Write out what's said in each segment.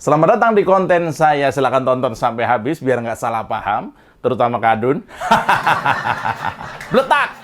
Selamat datang di konten saya. Silahkan tonton sampai habis biar nggak salah paham, terutama Kadun. Bletak!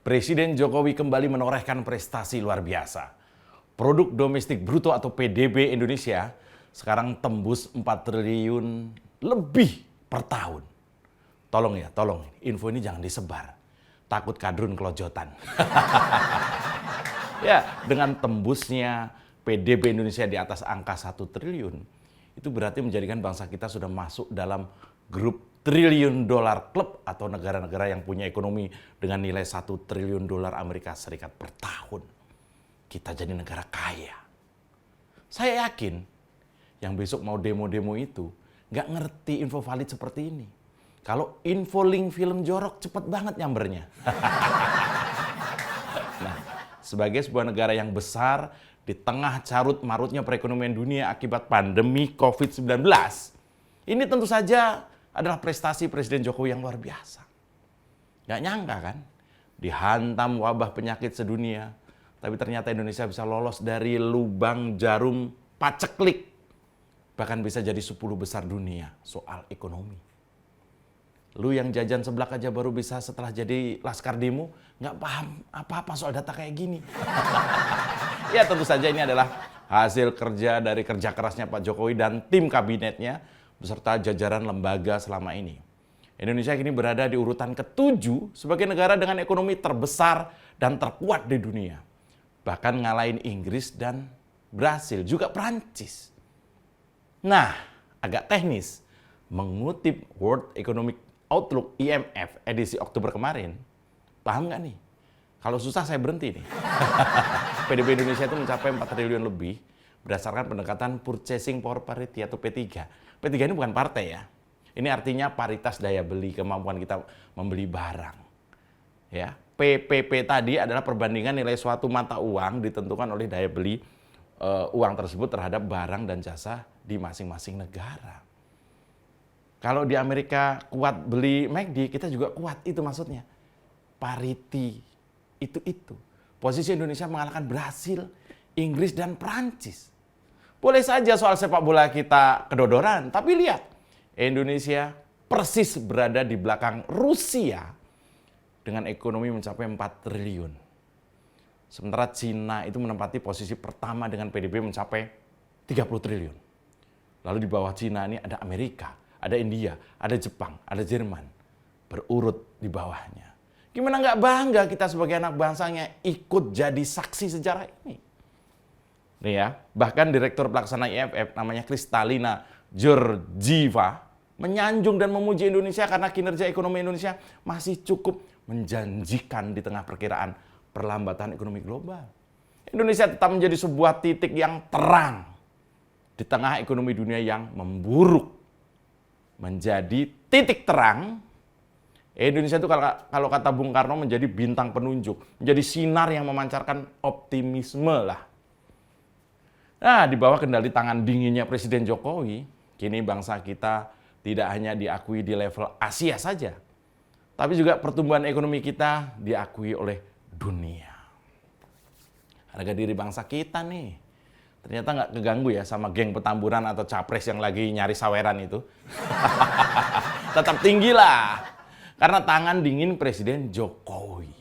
Presiden Jokowi kembali menorehkan prestasi luar biasa. Produk domestik bruto atau PDB Indonesia sekarang tembus 4 triliun lebih per tahun. Tolong ya, tolong. Info ini jangan disebar. Takut kadrun kelojotan. Ya, dengan tembusnya PDB Indonesia di atas angka 1 triliun, itu berarti menjadikan bangsa kita sudah masuk dalam grup triliun dolar klub atau negara-negara yang punya ekonomi dengan nilai 1 triliun dolar Amerika Serikat per tahun. Kita jadi negara kaya. Saya yakin yang besok mau demo-demo itu nggak ngerti info valid seperti ini. Kalau info link film jorok cepet banget nyambernya. Nah, sebagai sebuah negara yang besar di tengah carut marutnya perekonomian dunia akibat pandemi COVID-19, ini tentu saja adalah prestasi Presiden Jokowi yang luar biasa. Gak nyangka kan, dihantam wabah penyakit sedunia, tapi ternyata Indonesia bisa lolos dari lubang jarum paceklik, bahkan bisa jadi 10 besar dunia soal ekonomi. Lu yang jajan seblak aja baru bisa setelah jadi laskar demo, gak paham apa-apa soal data kayak gini. Ya tentu saja ini adalah hasil kerja dari kerja kerasnya Pak Jokowi dan tim kabinetnya, beserta jajaran lembaga selama ini. Indonesia kini berada di urutan ke-7 sebagai negara dengan ekonomi terbesar dan terkuat di dunia. Bahkan ngalahin Inggris dan Brasil, juga Prancis. Nah, agak teknis, mengutip World Economic Outlook IMF edisi Oktober kemarin, paham nggak nih? Kalau susah saya berhenti nih. PDB Indonesia itu mencapai 4 triliun lebih berdasarkan pendekatan Purchasing Power Parity atau P3. P3 ini bukan partai ya. Ini artinya paritas daya beli, kemampuan kita membeli barang. Ya, PPP tadi adalah perbandingan nilai suatu mata uang ditentukan oleh daya beli uang tersebut terhadap barang dan jasa di masing-masing negara. Kalau di Amerika kuat beli McD, kita juga kuat, itu maksudnya. Parity, itu. Posisi Indonesia mengalahkan Brasil, Inggris, dan Prancis. Boleh saja soal sepak bola kita kedodoran, tapi lihat, Indonesia persis berada di belakang Rusia dengan ekonomi mencapai 4 triliun. Sementara Cina itu menempati posisi pertama dengan PDB mencapai 30 triliun. Lalu di bawah Cina ini ada Amerika, ada India, ada Jepang, ada Jerman. Berurut di bawahnya. Gimana nggak bangga kita sebagai anak bangsanya ikut jadi saksi sejarah ini? Nih ya, bahkan Direktur Pelaksana IMF namanya Kristalina Georgieva menyanjung dan memuji Indonesia karena kinerja ekonomi Indonesia masih cukup menjanjikan di tengah perkiraan perlambatan ekonomi global. Indonesia tetap menjadi sebuah titik yang terang di tengah ekonomi dunia yang memburuk. Menjadi titik terang, Indonesia itu kalau kata Bung Karno menjadi bintang penunjuk, menjadi sinar yang memancarkan optimisme lah. Nah, di bawah kendali tangan dinginnya Presiden Jokowi, kini bangsa kita tidak hanya diakui di level Asia saja, tapi juga pertumbuhan ekonomi kita diakui oleh dunia. Harga diri bangsa kita nih, ternyata nggak keganggu ya sama geng Petamburan atau capres yang lagi nyari saweran itu. Tetap tinggi lah, karena tangan dingin Presiden Jokowi.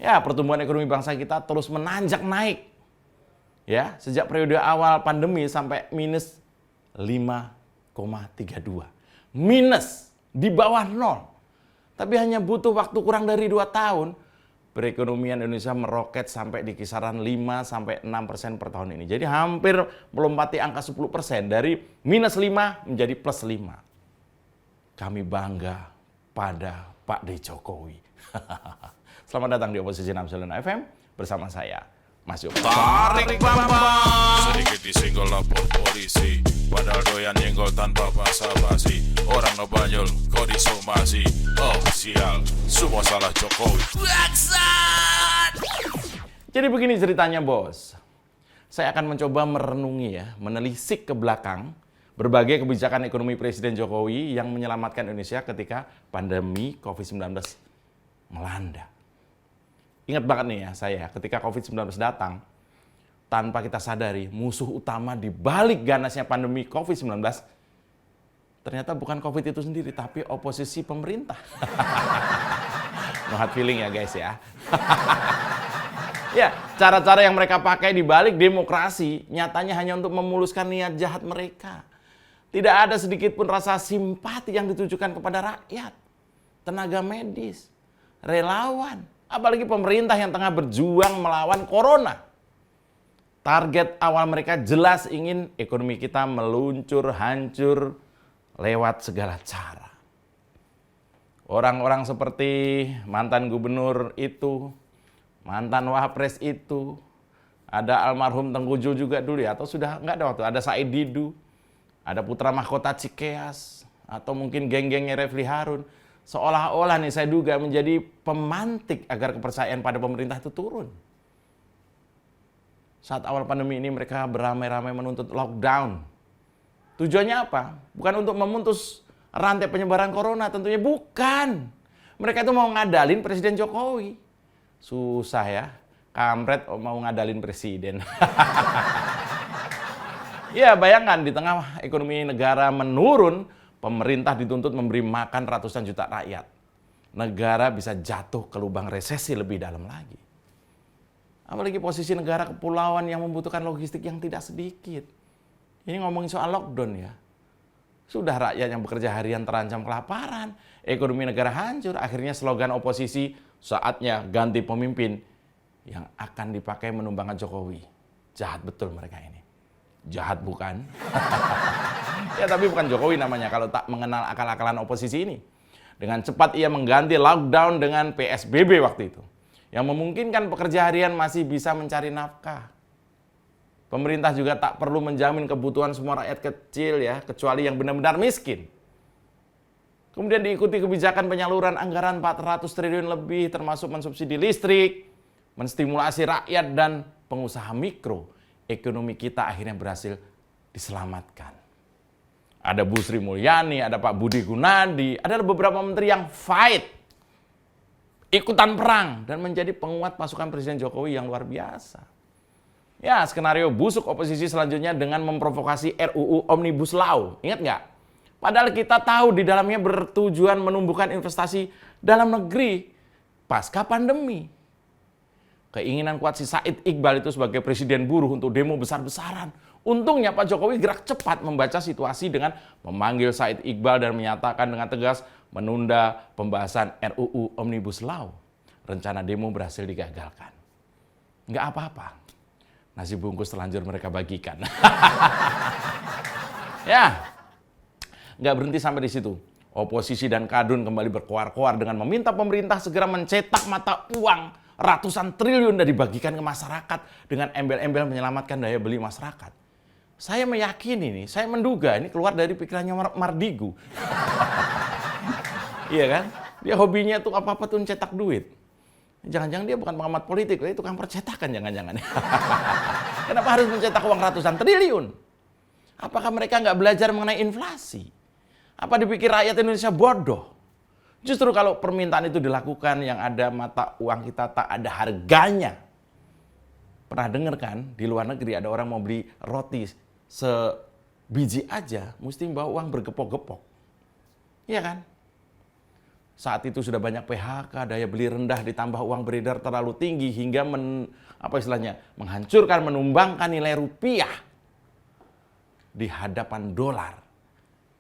Ya, pertumbuhan ekonomi bangsa kita terus menanjak naik. Ya, sejak periode awal pandemi sampai minus 5,32. Minus di bawah 0. Tapi hanya butuh waktu kurang dari 2 tahun, perekonomian Indonesia meroket sampai di kisaran 5-6% per tahun ini. Jadi hampir melompati angka 10% dari minus 5 menjadi plus 5. Kami bangga pada Pak D. Jokowi. Selamat datang di Oposisi 69 FM bersama saya, Mas Yoko. Tarik Bambang. ke lapor polisi. Padahal doyan nyenggol tanpa basa-basi. Orang ngebanyol kok disomasi. Oh sial, semua salah Jokowi. Jadi begini ceritanya bos. Saya akan mencoba merenungi ya, menelisik ke belakang berbagai kebijakan ekonomi Presiden Jokowi yang menyelamatkan Indonesia ketika pandemi COVID-19 melanda. Ingat banget nih ya saya, ketika COVID-19 datang, tanpa kita sadari, musuh utama di balik ganasnya pandemi COVID-19 ternyata bukan COVID itu sendiri, tapi oposisi pemerintah. No hard feeling ya guys ya. Ya, cara-cara yang mereka pakai di balik demokrasi nyatanya hanya untuk memuluskan niat jahat mereka. Tidak ada sedikit pun rasa simpati yang ditujukan kepada rakyat, tenaga medis, relawan, apalagi pemerintah yang tengah berjuang melawan corona. Target awal mereka jelas ingin ekonomi kita meluncur, hancur lewat segala cara. Orang-orang seperti mantan gubernur itu, mantan wapres itu, ada almarhum Tengku Jo juga dulu ya, atau sudah nggak ada waktu, ada Said Didu, ada putra mahkota Cikeas, atau mungkin geng-gengnya Refli Harun. Seolah-olah nih saya duga menjadi pemantik agar kepercayaan pada pemerintah itu turun. Saat awal pandemi ini mereka beramai-ramai menuntut lockdown. Tujuannya apa? Bukan untuk memutus rantai penyebaran corona, tentunya bukan. Mereka itu mau ngadalin Presiden Jokowi. Susah ya, kampret mau ngadalin presiden. Ya bayangkan di tengah ekonomi negara menurun, pemerintah dituntut memberi makan ratusan juta rakyat. Negara bisa jatuh ke lubang resesi lebih dalam lagi. Apalagi posisi negara kepulauan yang membutuhkan logistik yang tidak sedikit. Ini ngomongin soal lockdown ya. Sudah rakyat yang bekerja harian terancam kelaparan, ekonomi negara hancur, akhirnya slogan oposisi saatnya ganti pemimpin yang akan dipakai menumbangkan Jokowi. Jahat betul mereka ini. Jahat bukan? Ya tapi bukan Jokowi namanya kalau tak mengenal akal-akalan oposisi ini. Dengan cepat ia mengganti lockdown dengan PSBB waktu itu. Yang memungkinkan pekerja harian masih bisa mencari nafkah. Pemerintah juga tak perlu menjamin kebutuhan semua rakyat kecil ya, kecuali yang benar-benar miskin. Kemudian diikuti kebijakan penyaluran anggaran 400 triliun lebih termasuk mensubsidi listrik, menstimulasi rakyat dan pengusaha mikro. Ekonomi kita akhirnya berhasil diselamatkan. Ada Bu Sri Mulyani, ada Pak Budi Gunadi, ada beberapa menteri yang fight, ikutan perang dan menjadi penguat pasukan Presiden Jokowi yang luar biasa. Ya, skenario busuk oposisi selanjutnya dengan memprovokasi RUU Omnibus Law. Ingat nggak? Padahal kita tahu di dalamnya bertujuan menumbuhkan investasi dalam negeri pasca pandemi. Keinginan kuat si Said Iqbal itu sebagai presiden buruh untuk demo besar-besaran. Untungnya Pak Jokowi gerak cepat membaca situasi dengan memanggil Said Iqbal dan menyatakan dengan tegas menunda pembahasan RUU Omnibus Law. Rencana demo berhasil digagalkan. Nggak apa-apa. Nasi bungkus terlanjur mereka bagikan. Ya, nggak berhenti sampai di situ. Oposisi dan kadrun kembali berkoar-koar dengan meminta pemerintah segera mencetak mata uang ratusan triliun dan dibagikan ke masyarakat dengan embel-embel menyelamatkan daya beli masyarakat. Saya meyakini nih, saya menduga ini keluar dari pikirannya Mardigu. Iya kan? Dia hobinya tuh apa-apa tuh cetak duit. Jangan-jangan dia bukan pengamat politik, dia tukang percetakan jangan-jangan. Kenapa harus mencetak uang ratusan triliun? Apakah mereka nggak belajar mengenai inflasi? Apa dipikir rakyat Indonesia bodoh? Justru kalau permintaan itu dilakukan yang ada mata uang kita tak ada harganya. Pernah dengar kan di luar negeri ada orang mau beli roti sebiji aja mesti bawa uang bergepok-gepok. Iya kan? Saat itu sudah banyak PHK, daya beli rendah ditambah uang beredar terlalu tinggi hingga menghancurkan, menumbangkan nilai rupiah di hadapan dolar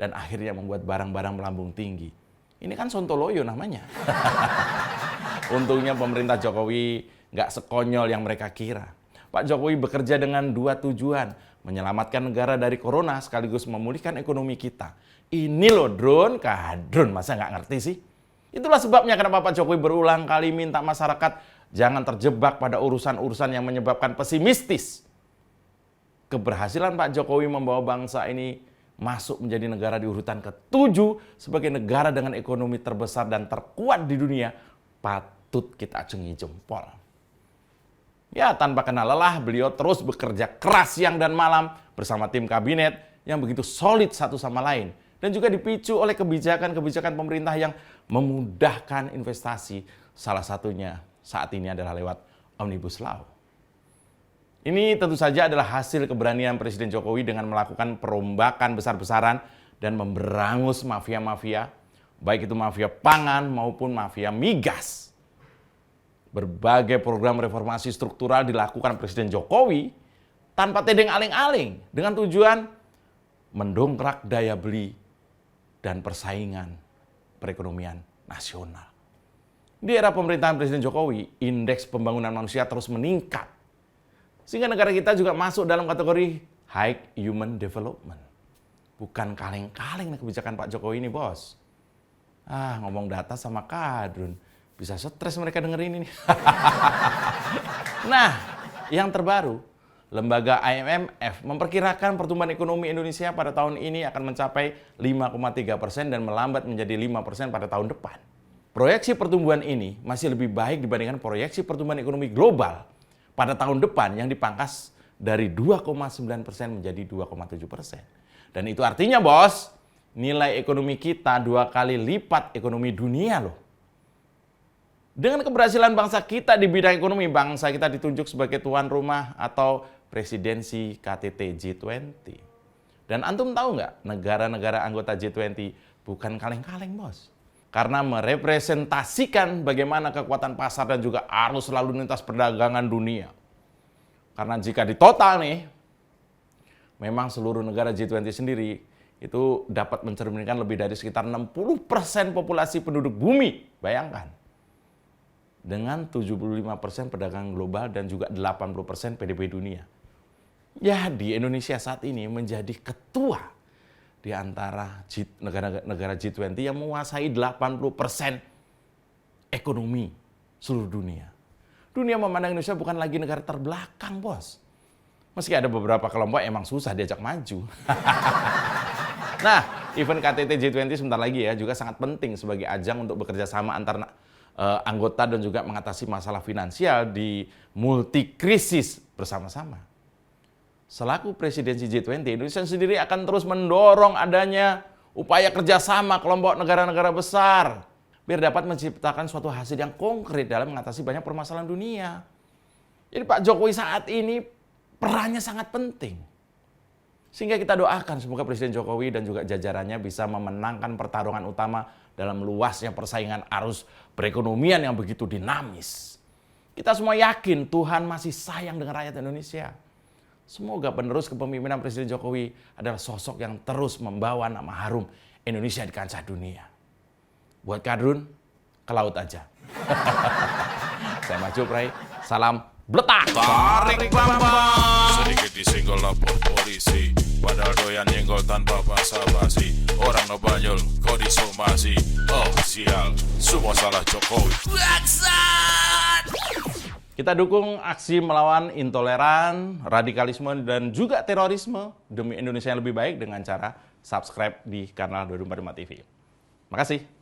dan akhirnya membuat barang-barang melambung tinggi. Ini kan sontoloyo namanya. Untungnya pemerintah Jokowi nggak sekonyol yang mereka kira. Pak Jokowi bekerja dengan dua tujuan, menyelamatkan negara dari corona sekaligus memulihkan ekonomi kita. Ini loh drone, kadrun, masa nggak ngerti sih? Itulah sebabnya kenapa Pak Jokowi berulang kali minta masyarakat jangan terjebak pada urusan-urusan yang menyebabkan pesimistis. keberhasilan Pak Jokowi membawa bangsa ini masuk menjadi negara di urutan ke-7 sebagai negara dengan ekonomi terbesar dan terkuat di dunia patut kita acungi jempol. Ya, tanpa kenal lelah, beliau terus bekerja keras siang dan malam bersama tim kabinet yang begitu solid satu sama lain. Dan juga dipicu oleh kebijakan-kebijakan pemerintah yang memudahkan investasi. Salah satunya saat ini adalah lewat Omnibus Law. Ini tentu saja adalah hasil keberanian Presiden Jokowi dengan melakukan perombakan besar-besaran dan memberangus mafia-mafia, baik itu mafia pangan maupun mafia migas. Berbagai program reformasi struktural dilakukan Presiden Jokowi tanpa tedeng aling-aling dengan tujuan mendongkrak daya beli dan persaingan perekonomian nasional. Di era pemerintahan Presiden Jokowi, indeks pembangunan manusia terus meningkat. Sehingga negara kita juga masuk dalam kategori High Human Development. Bukan kaleng-kaleng kebijakan Pak Jokowi ini, bos. Ngomong data sama kadrun. Bisa stres mereka dengerin ini. Nah, yang terbaru, lembaga IMF memperkirakan pertumbuhan ekonomi Indonesia pada tahun ini akan mencapai 5,3% dan melambat menjadi 5% pada tahun depan. Proyeksi pertumbuhan ini masih lebih baik dibandingkan proyeksi pertumbuhan ekonomi global pada tahun depan yang dipangkas dari 2,9% menjadi 2,7%. Dan itu artinya, bos, nilai ekonomi kita 2 kali lipat ekonomi dunia loh. Dengan keberhasilan bangsa kita di bidang ekonomi, bangsa kita ditunjuk sebagai tuan rumah atau presidensi KTT G20. Dan antum tahu nggak, negara-negara anggota G20 bukan kaleng-kaleng, bos. Karena merepresentasikan bagaimana kekuatan pasar dan juga arus lalu lintas perdagangan dunia. Karena jika ditotal nih, memang seluruh negara G20 sendiri itu dapat mencerminkan lebih dari sekitar 60% populasi penduduk bumi. Bayangkan. Dengan 75% perdagangan global dan juga 80% PDB dunia. Ya, di Indonesia saat ini menjadi ketua di antara negara G20 yang menguasai 80% ekonomi seluruh dunia. Dunia memandang Indonesia bukan lagi negara terbelakang, bos. Meski ada beberapa kelompok emang susah diajak maju. Nah, event KTT G20 sebentar lagi ya juga sangat penting sebagai ajang untuk bekerja sama antar anggota dan juga mengatasi masalah finansial di multi krisis bersama-sama. Selaku presidensi G20, Indonesia sendiri akan terus mendorong adanya upaya kerjasama kelompok negara-negara besar biar dapat menciptakan suatu hasil yang konkret dalam mengatasi banyak permasalahan dunia. Jadi Pak Jokowi saat ini perannya sangat penting. Sehingga kita doakan semoga Presiden Jokowi dan juga jajarannya bisa memenangkan pertarungan utama dalam luasnya persaingan arus perekonomian yang begitu dinamis. Kita semua yakin Tuhan masih sayang dengan rakyat Indonesia. Semoga penerus kepemimpinan Presiden Jokowi adalah sosok yang terus membawa nama harum Indonesia di kancah dunia. Buat kadrun, ke laut aja. Saya Maju Prai, salam bletak. Tarik bambang. Sedikit disenggol lapor polisi. Padahal doyan nyenggol tanpa basa-basi. Orang ngebanyol, kok disomasi. Oh sial, semua salah Jokowi. Kita dukung aksi melawan intoleran, radikalisme, dan juga terorisme demi Indonesia yang lebih baik dengan cara subscribe di kanal 24 TV. Makasih.